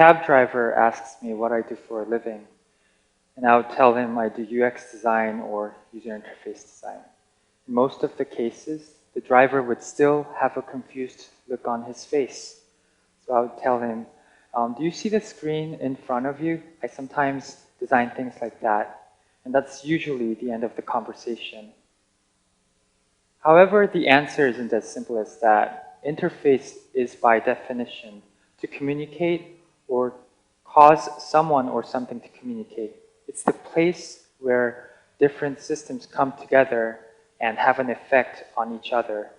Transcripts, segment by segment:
cab driver asks me what I do for a living, and I would tell him I do UX design or user interface design. In most of the cases, the driver would still have a confused look on his face. So I would tell him, do you see the screen in front of you? I sometimes design things like that. And that's usually the end of the conversation. However, the answer isn't as simple as that. Interface is by definition to communicate or cause someone or something to communicate. It's the place where different systems come together and have an effect on each other.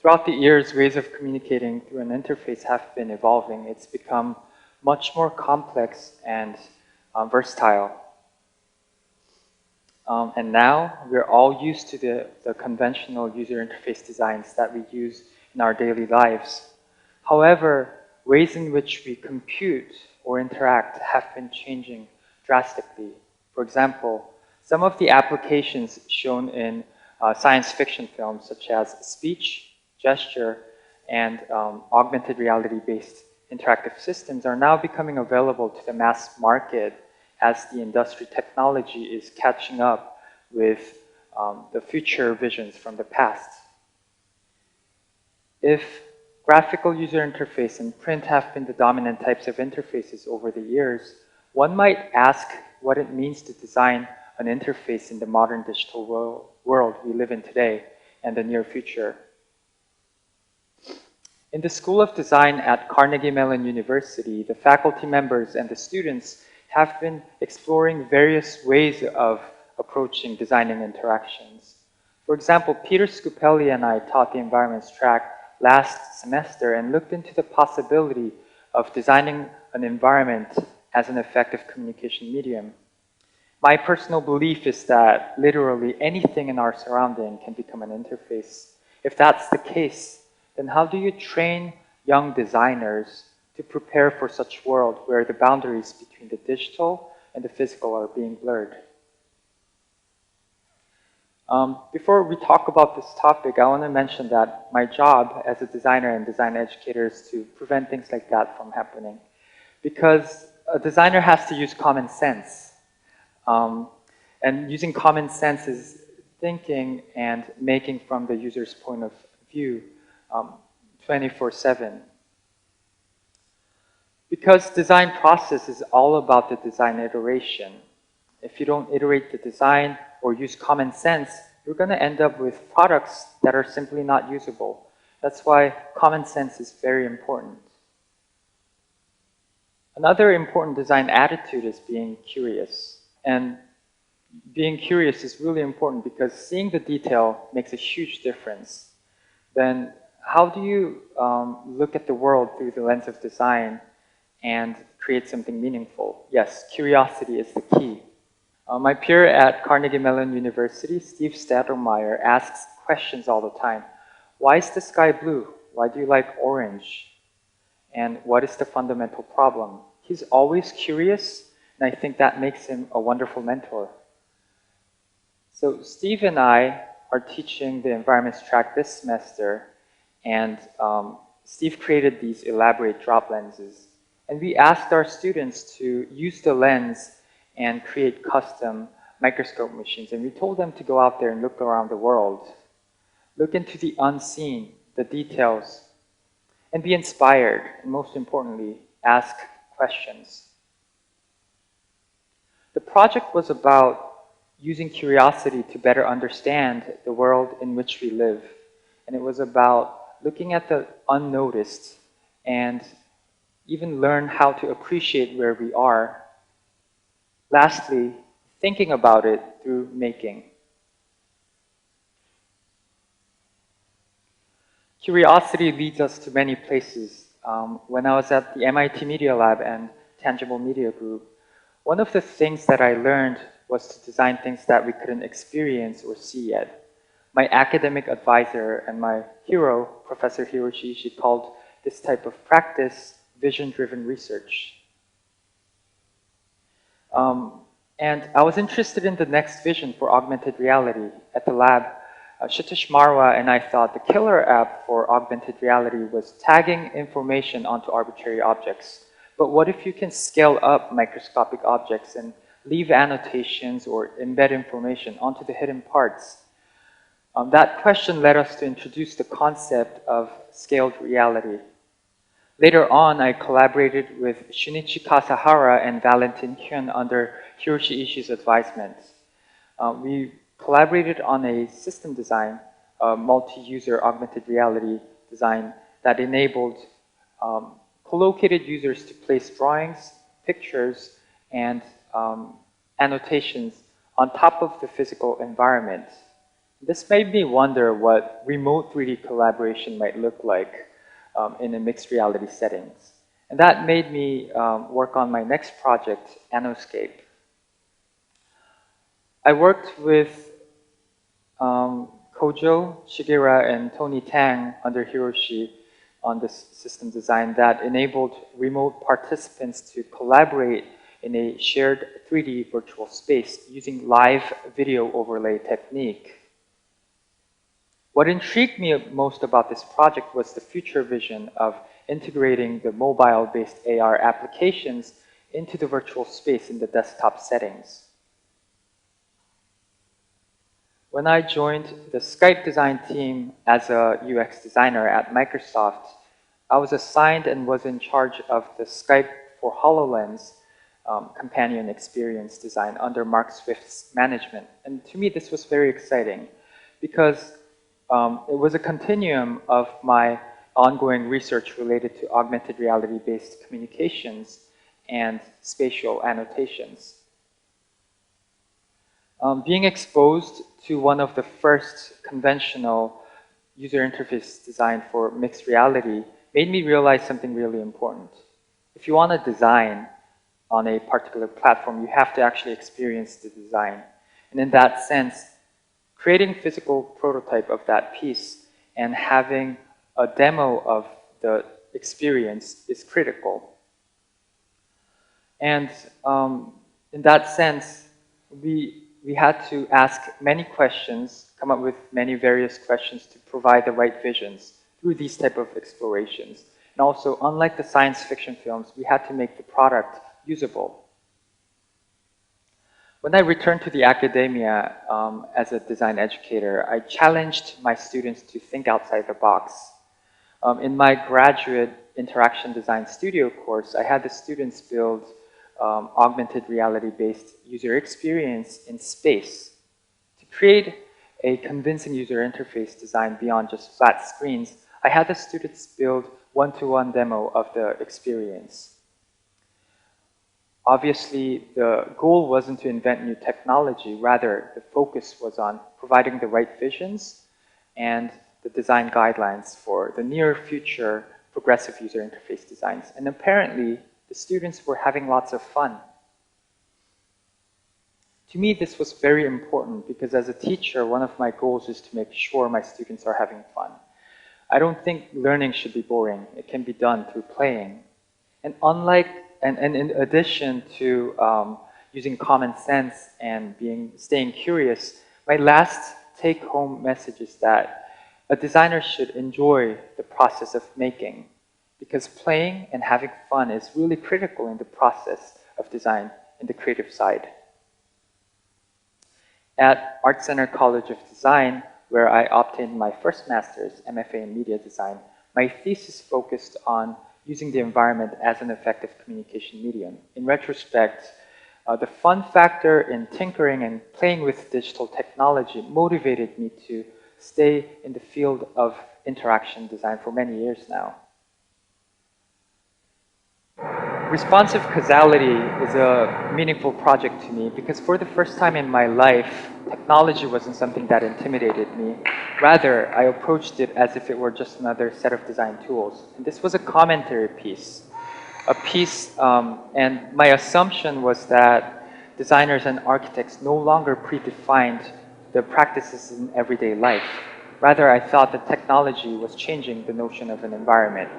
Throughout the years, ways of communicating through an interface have been evolving. It's become much more complex and versatile. And now, we're all used to the conventional user interface designs that we use in our daily lives. However, ways in which we compute or interact have been changing drastically. For example, some of the applications shown in science fiction films, such as speech, gesture, and augmented reality-based interactive systems are now becoming available to the mass market as the industry technology is catching up with the future visions from the past. If graphical user interface and print have been the dominant types of interfaces over the years, one might ask what it means to design an interface in the modern digital world we live in today and the near future. In the School of Design at Carnegie Mellon University, the faculty members and the students have been exploring various ways of approaching designing interactions. For example, Peter Scupelli and I taught the environments track last semester and looked into the possibility of designing an environment as an effective communication medium. My personal belief is that literally anything in our surrounding can become an interface. If that's the case, then how do you train young designers to prepare for such a world where the boundaries between the digital and the physical are being blurred? Before we talk about this topic, I want to mention that my job as a designer and design educator is to prevent things like that from happening. Because a designer has to use common sense. And using common sense is thinking and making from the user's point of view 24/7. Because design process is all about the design iteration. If you don't iterate the design or use common sense, you're going to end up with products that are simply not usable. That's why common sense is very important. Another important design attitude is being curious. And being curious is really important because seeing the detail makes a huge difference. Then how do you look at the world through the lens of design and create something meaningful? Yes, curiosity is the key. My peer at Carnegie Mellon University, Steve Stadelmeyer, asks questions all the time. Why is the sky blue? Why do you like orange? And what is the fundamental problem? He's always curious, and I think that makes him a wonderful mentor. So Steve and I are teaching the environments track this semester, and Steve created these elaborate drop lenses. And we asked our students to use the lens and create custom microscope machines. And we told them to go out there and look around the world. Look into the unseen, the details, and be inspired. And most importantly, ask questions. The project was about using curiosity to better understand the world in which we live. And it was about looking at the unnoticed and even learn how to appreciate where we are. Lastly, thinking about it through making. Curiosity leads us to many places. When I was at the MIT Media Lab and Tangible Media Group, one of the things that I learned was to design things that we couldn't experience or see yet. My academic advisor and my hero, Professor Hiroshi Ishii, called this type of practice vision-driven research. And I was interested in the next vision for augmented reality. At the lab, Shitish Marwa and I thought the killer app for augmented reality was tagging information onto arbitrary objects. But what if you can scale up microscopic objects and leave annotations or embed information onto the hidden parts? That question led us to introduce the concept of scaled reality. Later on, I collaborated with Shunichi Kasahara and Valentin Hyun under Hiroshi Ishii's advisement. We collaborated on a system design, a multi-user augmented reality design that enabled co-located users to place drawings, pictures, and annotations on top of the physical environment. This made me wonder what remote 3D collaboration might look like in a mixed reality settings. And that made me work on my next project, Anoscape. I worked with Kojo Shigeru and Tony Tang under Hiroshi on this system design that enabled remote participants to collaborate in a shared 3D virtual space using live video overlay technique. What intrigued me most about this project was the future vision of integrating the mobile-based AR applications into the virtual space in the desktop settings. When I joined the Skype design team as a UX designer at Microsoft, I was assigned and was in charge of the Skype for HoloLens companion experience design under Mark Swift's management. And to me, this was very exciting because it was a continuum of my ongoing research related to augmented reality-based communications and spatial annotations. Being exposed to one of the first conventional user interface designed for mixed reality made me realize something really important. If you want to design on a particular platform, you have to actually experience the design. And in that sense, creating physical prototype of that piece and having a demo of the experience is critical. And in that sense, we had to ask many questions, come up with many various questions to provide the right visions through these type of explorations. And also, unlike the science fiction films, we had to make the product usable. When I returned to the academia as a design educator, I challenged my students to think outside the box. In my graduate interaction design studio course, I had the students build augmented reality-based user experience in space to create a convincing user interface design beyond just flat screens. I had the students build one-to-one demo of the experience. Obviously, the goal wasn't to invent new technology. Rather, the focus was on providing the right visions and the design guidelines for the near future progressive user interface designs. And apparently, the students were having lots of fun. To me, this was very important because as a teacher, one of my goals is to make sure my students are having fun. I don't think learning should be boring. It can be done through playing. And in addition to using common sense and staying curious, my last take-home message is that a designer should enjoy the process of making, because playing and having fun is really critical in the process of design in the creative side. At Art Center College of Design, where I obtained my first master's, MFA in Media Design, my thesis focused on using the environment as an effective communication medium. In retrospect, the fun factor in tinkering and playing with digital technology motivated me to stay in the field of interaction design for many years now. Responsive causality is a meaningful project to me because for the first time in my life, technology wasn't something that intimidated me. Rather, I approached it as if it were just another set of design tools. And this was a commentary piece. And my assumption was that designers and architects no longer predefined the practices in everyday life. Rather, I thought that technology was changing the notion of an environment.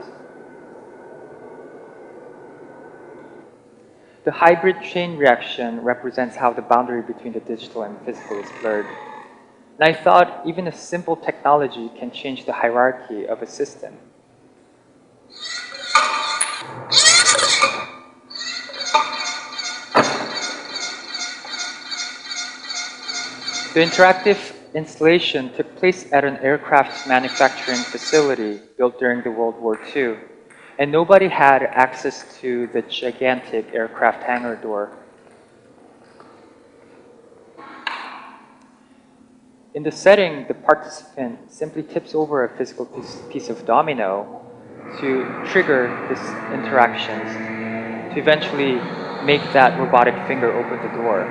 The hybrid chain reaction represents how the boundary between the digital and physical is blurred. And I thought even a simple technology can change the hierarchy of a system. The interactive installation took place at an aircraft manufacturing facility built during the World War II, and nobody had access to the gigantic aircraft hangar door. In the setting, the participant simply tips over a physical piece of domino to trigger these interactions, to eventually make that robotic finger open the door.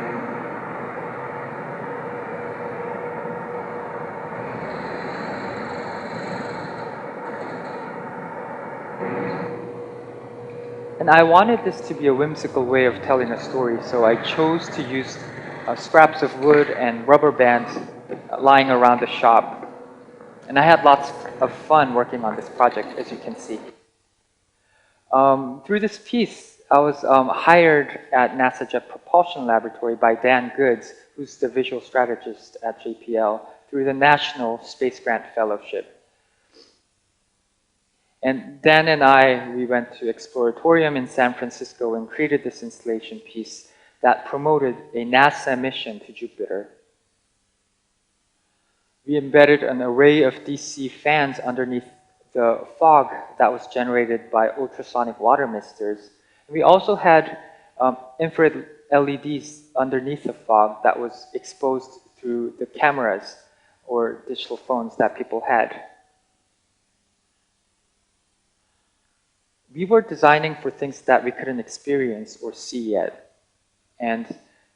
And I wanted this to be a whimsical way of telling a story, so I chose to use scraps of wood and rubber bands lying around the shop. And I had lots of fun working on this project, as you can see. Through this piece, I was hired at NASA Jet Propulsion Laboratory by Dan Goods, who's the visual strategist at JPL, through the National Space Grant Fellowship. And Dan and we went to Exploratorium in San Francisco and created this installation piece that promoted a NASA mission to Jupiter. We embedded an array of DC fans underneath the fog that was generated by ultrasonic water misters. We also had infrared LEDs underneath the fog that was exposed through the cameras or digital phones that people had. We were designing for things that we couldn't experience or see yet. And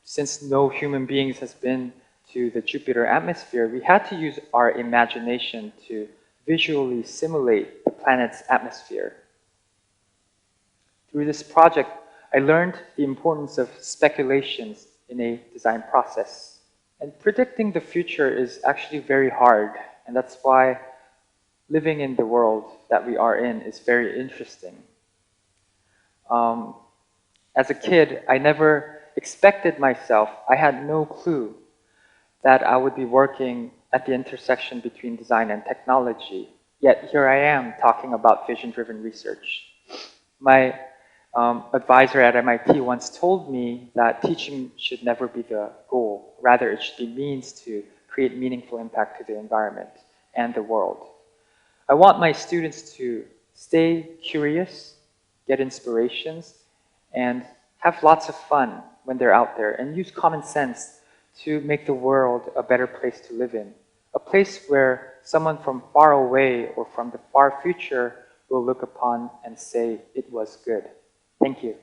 since no human beings has been to the Jupiter atmosphere, we had to use our imagination to visually simulate the planet's atmosphere. Through this project, I learned the importance of speculations in a design process. And predicting the future is actually very hard, and that's why living in the world that we are in is very interesting. As a kid, I never expected myself, I had no clue that I would be working at the intersection between design and technology. Yet here I am talking about vision-driven research. My advisor at MIT once told me that teaching should never be the goal. Rather, it should be means to create meaningful impact to the environment and the world. I want my students to stay curious, get inspirations, and have lots of fun when they're out there, and use common sense to make the world a better place to live in. A place where someone from far away or from the far future will look upon and say it was good. Thank you.